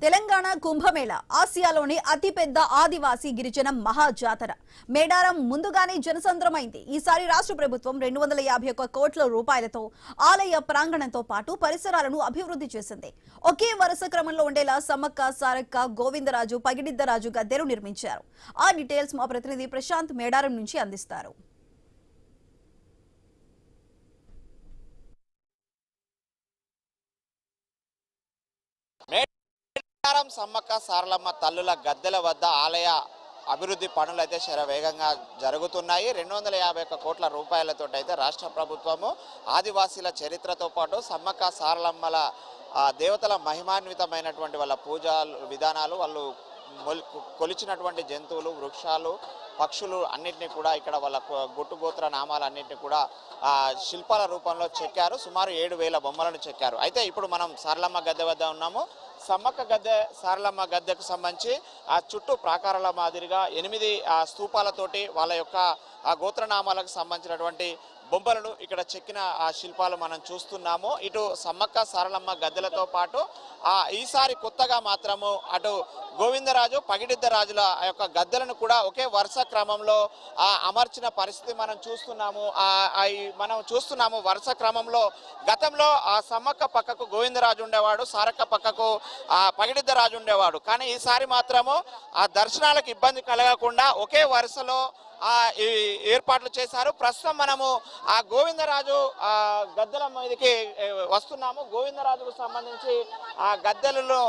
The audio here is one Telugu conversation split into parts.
తెలంగాణ కుంభమేళ ఆసియాలోని అతిపెద్ద ఆదివాసీ గిరిజన మహాజాతర మేడారం ముందుగానే జనసంద్రమైంది. ఈసారి రాష్ట్ర ప్రభుత్వం 251 కోట్ల రూపాయలతో ఆలయ ప్రాంగణంతో పాటు పరిసరాలను అభివృద్ధి చేసింది. ఒకే వరుస క్రమంలో ఉండేలా సమ్మక్క సారక్క గోవిందరాజు పగిడిద్దరాజు గద్దెలు నిర్మించారు. ఆ డీటెయిల్స్ మా ప్రతినిధి ప్రశాంత్ మేడారం నుంచి అందిస్తారు. మేడారం సమ్మక్క సారలమ్మ తల్లుల గద్దెల వద్ద ఆలయ అభివృద్ధి పనులు అయితే శరవేగంగా జరుగుతున్నాయి. 251 కోట్ల రూపాయలతో అయితే రాష్ట్ర ప్రభుత్వము ఆదివాసీల చరిత్రతో పాటు సమ్మక్క సారలమ్మల దేవతల మహిమాన్వితమైనటువంటి వాళ్ళ పూజా విధానాలు, వాళ్ళు కొలిచినటువంటి జంతువులు, వృక్షాలు, పక్షులు అన్నింటినీ కూడా ఇక్కడ వాళ్ళ గుట్టుగోత్ర నామాలన్నింటినీ కూడా శిల్పాల రూపంలో చెక్కారు. సుమారు 7,000 బొమ్మలను చెక్కారు. అయితే ఇప్పుడు మనం సారలమ్మ గద్దె వద్ద ఉన్నాము. సమ్మక్క గద్దె సారలమ్మ గద్దెకు సంబంధించి ఆ చుట్టూ ప్రాకారాల మాదిరిగా 8 స్తూపాలతోటి వాళ్ళ యొక్క గోత్రనామాలకు సంబంధించినటువంటి బొమ్మలను ఇక్కడ చెక్కిన ఆ శిల్పాలు మనం చూస్తున్నాము. ఇటు సమ్మక్క సారలమ్మ గద్దెలతో పాటు ఈసారి కొత్తగా మాత్రము అటు గోవిందరాజు పగిడిద్దరాజుల యొక్క గద్దెలను కూడా ఒకే వరుస క్రమంలో అమర్చిన పరిస్థితి మనం చూస్తున్నాము. వరుస క్రమంలో గతంలో ఆ సమ్మక్క పక్కకు గోవిందరాజు ఉండేవాడు, సారక్క పక్కకు పగిడిద్దరాజు ఉండేవాడు. కానీ ఈసారి మాత్రము ఆ దర్శనాలకు ఇబ్బంది కలగకుండా ఒకే వరుసలో ఏర్పాట్లు చేశారు. ప్రస్తుతం మనము ఆ గోవిందరాజు గద్దెల మీదకి వస్తున్నాము. గోవిందరాజుకు సంబంధించి ఆ గద్దెలలో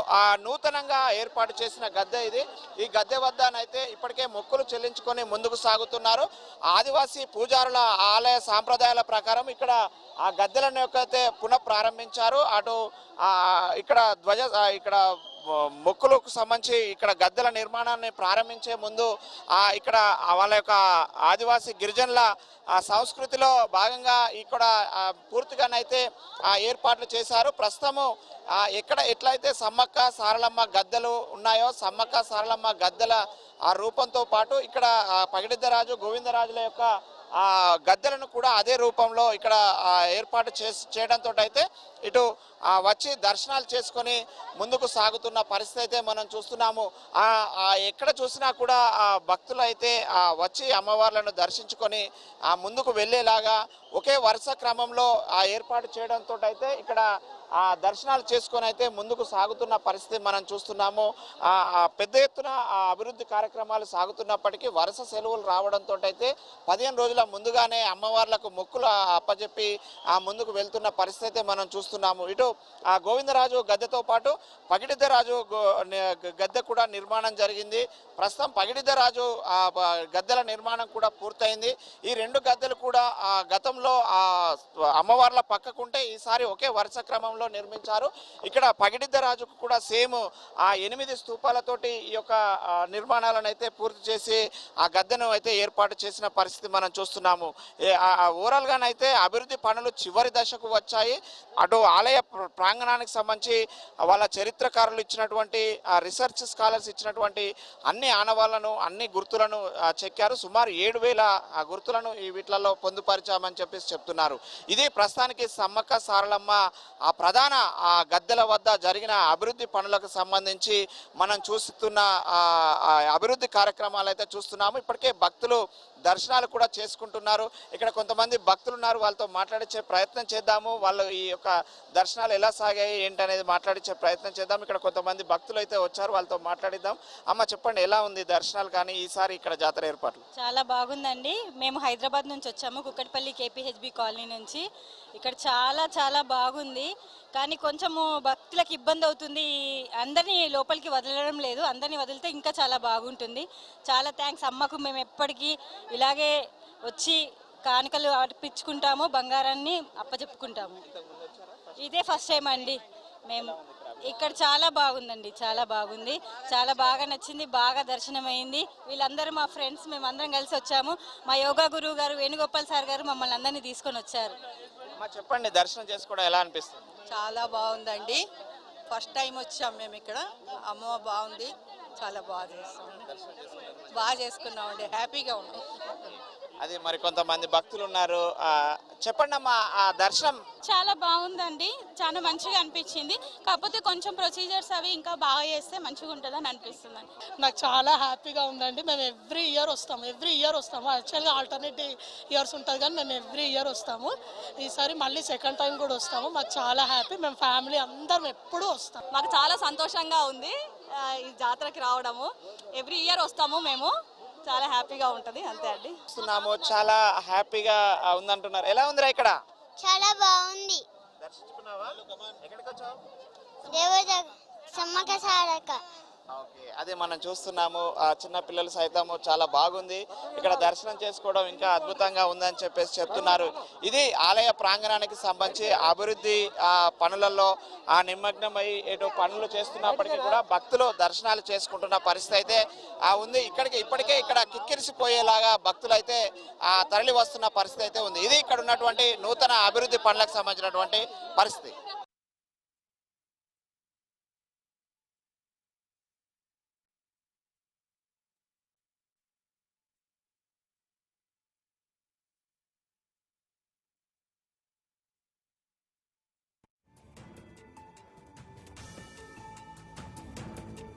నూతనంగా ఏర్పాటు చేసిన గద్దె ఇది. ఈ గద్దె వద్దనైతే ఇప్పటికే మొక్కులు చెల్లించుకొని ముందుకు సాగుతున్నారు. ఆదివాసీ పూజారుల ఆలయ సాంప్రదాయాల ప్రకారం ఇక్కడ ఆ గద్దెలను అయితే పునః ప్రారంభించారు. అటు ఇక్కడ మొక్కులకు సంబంధించి ఇక్కడ గద్దెల నిర్మాణాన్ని ప్రారంభించే ముందు ఇక్కడ వాళ్ళ యొక్క ఆదివాసీ గిరిజనుల సంస్కృతిలో భాగంగా ఇక్కడ పూర్తిగానైతే ఏర్పాట్లు చేశారు. ప్రస్తుతము ఎట్లయితే సమ్మక్క సారలమ్మ గద్దెలు ఉన్నాయో సమ్మక్క సారలమ్మ గద్దెల ఆ రూపంతో పాటు ఇక్కడ పగిడిద్దరాజు గోవిందరాజుల యొక్క గద్దెలను కూడా అదే రూపంలో ఇక్కడ ఏర్పాటు చేయడంతో అయితే ఇటు వచ్చి దర్శనాలు చేసుకొని ముందుకు సాగుతున్న పరిస్థితి అయితే మనం చూస్తున్నాము. ఎక్కడ చూసినా కూడా భక్తులు అయితే వచ్చి అమ్మవార్లను దర్శించుకొని ముందుకు వెళ్ళేలాగా ఒకే వరుస క్రమంలో ఏర్పాటు చేయడంతో అయితే ఇక్కడ దర్శనాలు చేసుకొని అయితే ముందుకు సాగుతున్న పరిస్థితి మనం చూస్తున్నాము. పెద్ద ఎత్తున అభివృద్ధి కార్యక్రమాలు సాగుతున్నప్పటికీ వరుస సెలవులు రావడంతో అయితే 15 రోజుల ముందుగానే అమ్మవార్లకు మొక్కులు అప్పచెప్పి ముందుకు వెళ్తున్న పరిస్థితి అయితే మనం చూస్తున్నాము. ఇటు గోవిందరాజు గద్దెతో పాటు పగిడిద్దరాజు గద్దె కూడా నిర్మాణం జరిగింది. ప్రస్తుతం పగిడిద్దరాజు గద్దెల నిర్మాణం కూడా పూర్తయింది. ఈ 2 గద్దెలు కూడా గతంలో అమ్మవార్ల పక్కకుంటే ఈసారి ఒకే వరుస క్రమంలో నిర్మించారు. ఇక్కడ పగిడిద్దరాజుకు కూడా సేమ్ 8 స్తూపాలతోటి ఈ యొక్క నిర్మాణాలను అయితే పూర్తి చేసి ఆ గద్దెను అయితే ఏర్పాటు చేసిన పరిస్థితి మనం చూస్తున్నాము. ఓవరాల్ గానైతే అభివృద్ధి పనులు చివరి దశకు వచ్చాయి. అటు ఆలయ ప్రాంగణానికి సంబంధించి వాళ్ళ చరిత్రకారులు ఇచ్చినటువంటి రీసెర్చ్ స్కాలర్స్ ఇచ్చినటువంటి అన్ని ఆనవాళ్లను అన్ని గుర్తులను చెక్కారు. సుమారు 7,000 గుర్తులను ఈ వీటిలలో పొందుపరిచామని చెప్పేసి చెప్తున్నారు. ఇది ప్రస్తుతానికి సమ్మక్క సారలమ్మ ప్రధాన గద్దెల వద్ద జరిగిన అభివృద్ధి పనులకు సంబంధించి మనం చూస్తున్న అభివృద్ధి కార్యక్రమాలు అయితే చూస్తున్నాము. ఇప్పటికే భక్తులు దర్శనాలు కూడా చేసుకుంటున్నారు. ఇక్కడ కొంతమంది భక్తులు ఉన్నారు, వాళ్ళతో మాట్లాడించే ప్రయత్నం చేద్దాము. వాళ్ళు ఈ యొక్క దర్శనాలు ఎలా సాగాయి ఏంటనేది మాట్లాడించే ప్రయత్నం చేద్దాం. ఇక్కడ కొంతమంది భక్తులు అయితే వచ్చారు, వాళ్ళతో మాట్లాడిద్దాం. అమ్మ చెప్పండి, ఎలా ఉంది దర్శనాలు కానీ ఈసారి ఇక్కడ జాతర ఏర్పాట్లు? చాలా బాగుందండి. మేము హైదరాబాద్ నుంచి వచ్చాము, కుక్కట్పల్లి KPHB కాలనీ నుంచి. ఇక్కడ చాలా చాలా బాగుంది. కానీ కొంచెము భక్తులకు ఇబ్బంది అవుతుంది, అందరినీ లోపలికి వదలడం లేదు. అందరినీ వదిలితే ఇంకా చాలా బాగుంటుంది. చాలా థ్యాంక్స్ అమ్మకు. మేము ఎప్పటికీ ఇలాగే వచ్చి కానుకలు అర్పించుకుంటాము, బంగారాన్ని అప్పచెప్పుకుంటాము. ఇదే ఫస్ట్ టైం అండి మేము ఇక్కడ. చాలా బాగుందండి, చాలా బాగుంది, చాలా బాగా నచ్చింది, బాగా దర్శనమైంది. వీళ్ళందరూ మా ఫ్రెండ్స్, మేమందరం కలిసి వచ్చాము. మా యోగా గురువు గారు వేణుగోపాల్ సార్ గారు మమ్మల్ని అందరినీ తీసుకొని వచ్చారు. చెప్పండి, దర్శనం చేసుకోవడం ఎలా అనిపిస్తుంది? చాలా బాగుందండి. ఫస్ట్ టైం వచ్చాం మేము ఇక్కడ. అమ్మ బాగుంది, చాలా బాగా చేసుకున్నామండి, హ్యాపీగా ఉన్నాం. అది మరి కొంతమంది భక్తులు ఉన్నారు, చెప్పండి అమ్మా, ఆ దర్శనం చాలా బాగుందండి, చాలా మంచిగా అనిపించింది. కాకపోతే కొంచెం ప్రొసీజర్స్ అవి ఇంకా బాగా చేస్తే మంచిగా ఉంటుందని అనిపిస్తుంది. నాకు చాలా హ్యాపీగా ఉందండి. మేము ఎవ్రీ ఇయర్ వస్తాము. యాక్చువల్గా ఆల్టర్నేటివ్ ఇయర్స్ ఉంటుంది కానీ మేము ఎవ్రీ ఇయర్ వస్తాము. ఈసారి మళ్ళీ సెకండ్ టైం కూడా వస్తాము. మాకు చాలా హ్యాపీ. మేము ఫ్యామిలీ అందరం ఎప్పుడూ వస్తాం. మాకు చాలా సంతోషంగా ఉంది ఈ జాతరకి రావడము. ఎవ్రీ ఇయర్ వస్తాము మేము. చాలా హ్యాపీగా ఉంటుంది, అంతే అండి. చూస్తున్నాము, చాలా హ్యాపీగా ఉందంటున్నారు. ఎలా ఉందిరా ఇక్కడ? చాలా బాగుంది. దర్శించుకున్నావా? ఎక్కడికి వచ్చావు? దేవత సమ్మక్క సారక్క. ఓకే, అదే మనం చూస్తున్నాము. చిన్న పిల్లలు సైతము చాలా బాగుంది ఇక్కడ దర్శనం చేసుకోవడం, ఇంకా అద్భుతంగా ఉందని చెప్పేసి చెప్తున్నారు. ఇది ఆలయ ప్రాంగణానికి సంబంధించి అభివృద్ధి పనులలో నిమగ్నమై ఏటో పనులు చేస్తున్నప్పటికీ కూడా భక్తులు దర్శనాలు చేసుకుంటున్న పరిస్థితి అయితే ఉంది. ఇప్పటికే ఇక్కడ కిక్కిరిసిపోయేలాగా భక్తులు అయితే తరలి వస్తున్న పరిస్థితి అయితే ఉంది. ఇది ఇక్కడ ఉన్నటువంటి నూతన అభివృద్ధి పనులకు సంబంధించినటువంటి పరిస్థితి.